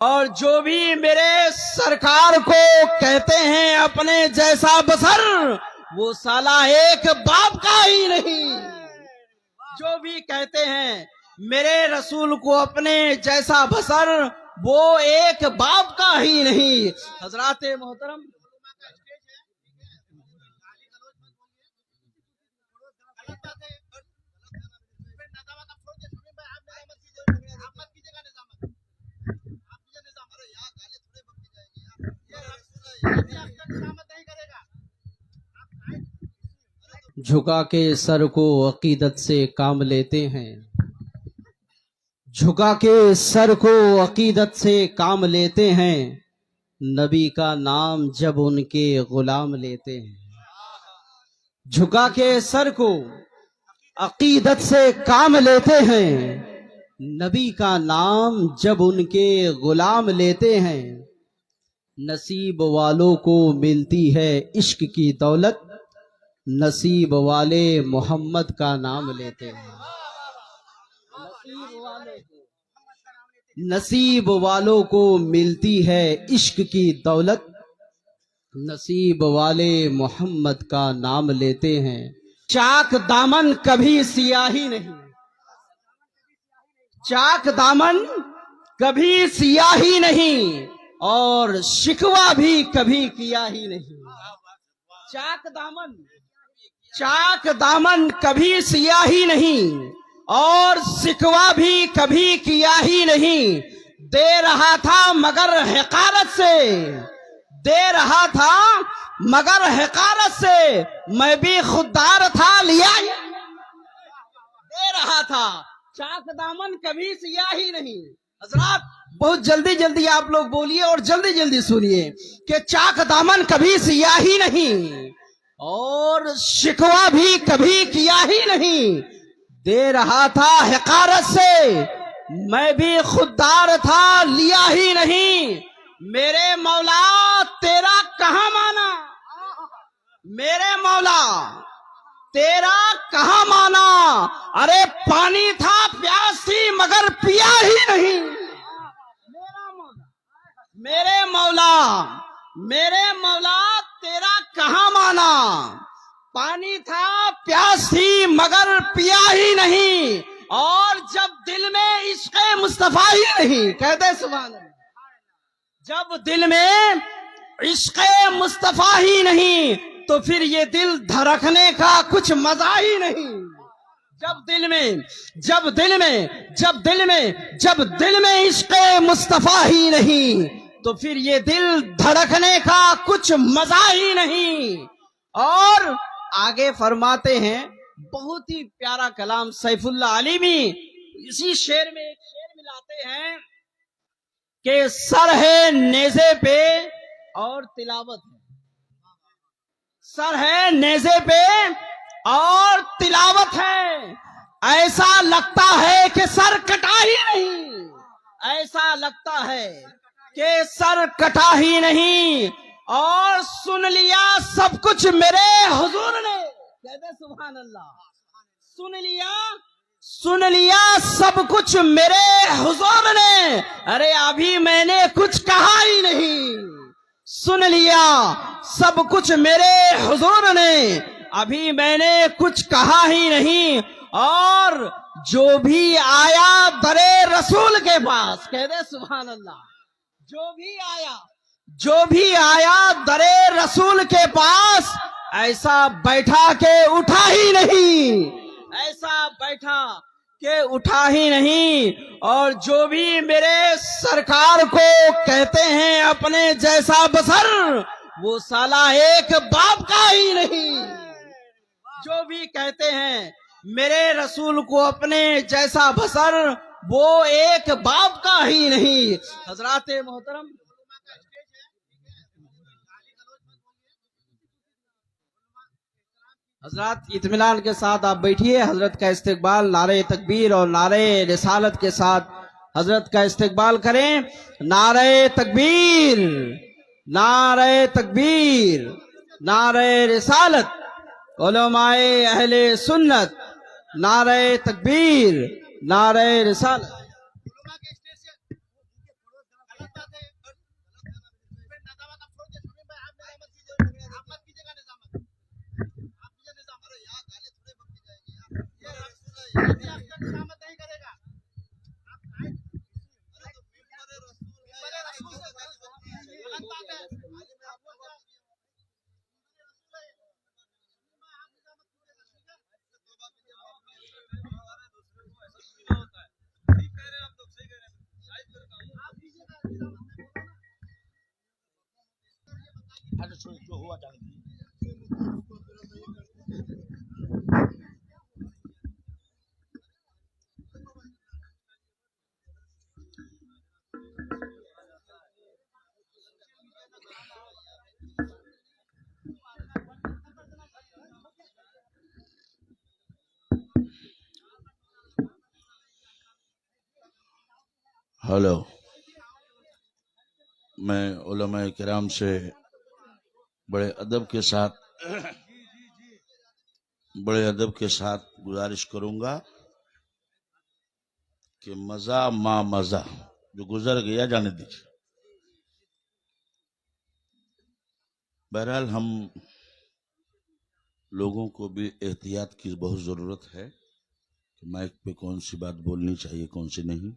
और जो भी मेरे सरकार को कहते हैं अपने जैसा बसर, वो साला एक बाप का ही नहीं। जो भी कहते हैं मेरे रसूल को अपने जैसा बसर, वो एक बाप का ही नहीं। हजरात मोहतरम, झुका के सर को अकीदत से काम लेते हैं, झुका के सर को अकीदत से काम लेते हैं, नबी का नाम जब उनके गुलाम लेते हैं। झुका के सर को अकीदत से काम लेते हैं, नबी का नाम जब उनके गुलाम लेते हैं। नसीब वालों को मिलती है इश्क की दौलत, नसीब वाले मोहम्मद का नाम लेते हैं। नसीब वालों को मिलती है इश्क की दौलत, नसीब वाले मोहम्मद का नाम लेते हैं। चाक दामन कभी सियाही नहीं, चाक दामन कभी सियाही नहीं, और शिकवा भी कभी किया ही नहीं। चाक दामन कभी सियाही नहीं, और शिकवा भी कभी किया ही नहीं। दे रहा था मगर हकारत से, दे रहा था मगर हकारत से, मैं भी खुददार था लिया। दे रहा था, चाक दामन कभी सियाही नहीं। हजरात बहुत जल्दी जल्दी आप लोग बोलिए और जल्दी जल्दी सुनिए कि चाक दामन कभी सियाही नहीं, और शिकवा भी कभी किया ही नहीं। दे रहा था हकारत से, मैं भी खुददार था लिया ही नहीं। मेरे मौला तेरा कहां माना, मेरे मौला तेरा कहां माना। अरे पानी था प्यास थी मगर पिया ही नहीं। मेरे मौला, मेरे मौला तेरा कहां माना। पानी था प्यास थी मगर पिया ही नहीं, और जब दिल में इश्क़ मुस्तफा ही नहीं, कहते सुभान अल्लाह, जब दिल में इश्क़ मुस्तफा ही नहीं, तो फिर ये दिल धड़कने का कुछ मजा ही नहीं। जब दिल में जब दिल में जब दिल में जब दिल में इश्क़ मुस्तफा ही नहीं, तो फिर ये दिल धड़कने का कुछ मजा ही नहीं। और आगे फरमाते हैं, बहुत ही प्यारा कलाम सैफुल्लाह आलिमी इसी शेर में एक शेर मिलाते हैं कि सर है नेज़े पे और तिलावत है, सर है नेज़े पे और तिलावत है। ऐसा लगता है कि सर कटा ही नहीं, ऐसा लगता है कि सर कटा ही नहीं, और सुन लिया सब कुछ मेरे हुजूर ने, कहते सुभान अल्लाह। सुन लिया सब कुछ मेरे हुजूर ने, अरे अभी मैंने कुछ कहा ही नहीं। सुन लिया सब कुछ मेरे हुजूर ने, अभी मैंने कुछ कहा ही नहीं। और जो भी आया दरे रसूल के पास, कहते सुभान अल्लाह, जो भी आया दरे रसूल के पास, ऐसा बैठा के उठा ही नहीं, ऐसा बैठा के उठा ही नहीं। और जो भी मेरे सरकार को कहते हैं अपने जैसा बसर, वो साला एक बाप का ही नहीं। जो भी कहते हैं मेरे रसूल को अपने जैसा बसर, वो एक बाप का ही नहीं। हजरात मोहतरम, हजरत इत्मीनान के साथ आप बैठिए। हजरत का इस्तकबाल नारे तकबीर और नारे रिसालत के साथ हजरत का इस्तकबाल करें। नारे तकबीर, नारे तकबीर, नारे रिसालत, उलमाए अहले सुन्नत, नारे तकबीर, नारे रिसालत। जो हुआ जाने दीजिए। हेलो, मैं उलमा किराम से बड़े अदब के साथ गुजारिश करूंगा कि मजा मा मजा जो गुजर गया जाने दीजिए। बहरहाल हम लोगों को भी एहतियात की बहुत जरूरत है कि माइक पे कौन सी बात बोलनी चाहिए, कौन सी नहीं।